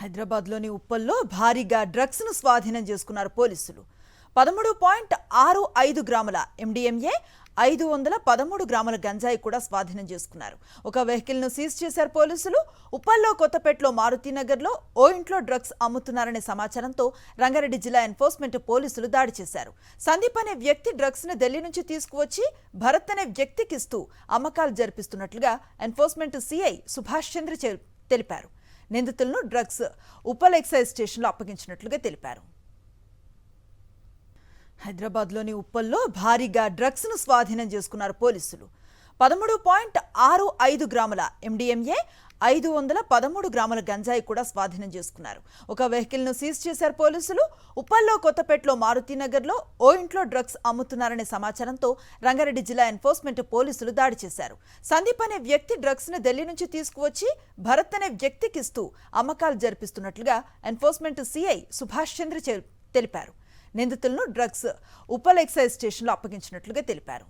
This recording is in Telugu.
హైదరాబాద్లోని ఉప్పల్లో భారీగా డ్రగ్స్ను స్వాధీనం చేసుకున్నారు పోలీసులు. 13.65 గ్రాముల MDMA, 513 గ్రాముల గంజాయి కూడా స్వాధీనం చేసుకున్నారు. ఒక వెహికల్ను సీజ్ చేశారు పోలీసులు. ఉప్పల్లో కొత్తపేటలో మారుతినగర్లో ఓ ఇంట్లో డ్రగ్స్ అమ్ముతున్నారనే సమాచారంతో రంగారెడ్డి జిల్లా ఎన్ఫోర్స్మెంట్ పోలీసులు దాడి చేశారు. సందీప్ అనే వ్యక్తి డ్రగ్స్ను ఢిల్లీ నుంచి తీసుకువచ్చి భరత్ అనే వ్యక్తికిస్తూ అమ్మకాలు జరిపిస్తున్నట్లుగా ఎన్ఫోర్స్మెంట్ సిఐ సుభాష్ చంద్ర తెలిపారు. నిందితులను డ్రగ్స్ ఉప్పల్ ఎక్సైజ్ స్టేషన్లో అప్పగించినట్లుగా తెలిపారు. హైదరాబాద్లోని ఉప్పల్లో భారీగా డ్రగ్స్ను స్వాధీనం చేసుకున్నారు పోలీసులు. 13.65 గ్రాముల MDMA, 513 గ్రాముల గంజాయి కూడా స్వాధీనం చేసుకున్నారు. ఒక వెహికల్ను సీజ్ చేశారు పోలీసులు. ఉప్పల్లో కొత్తపేటలో మారుతినగర్లో ఓ ఇంట్లో డ్రగ్స్ అమ్ముతున్నారనే సమాచారంతో రంగారెడ్డి జిల్లా ఎన్ఫోర్స్మెంట్ పోలీసులు దాడి చేశారు. సందీప్ అనే వ్యక్తి డ్రగ్స్ను ఢిల్లీ నుంచి తీసుకువచ్చి భరత్ అనే వ్యక్తికిస్తూ అమ్మకాలు జరిపిస్తున్నట్లుగా ఎన్ఫోర్స్మెంట్ సిఐ సుభాష్ చంద్ర తెలిపారు. నిందితులను డ్రగ్స్ ఉప్పల్ ఎక్సైజ్ స్టేషన్లో అప్పగించినట్లుగా తెలిపారు.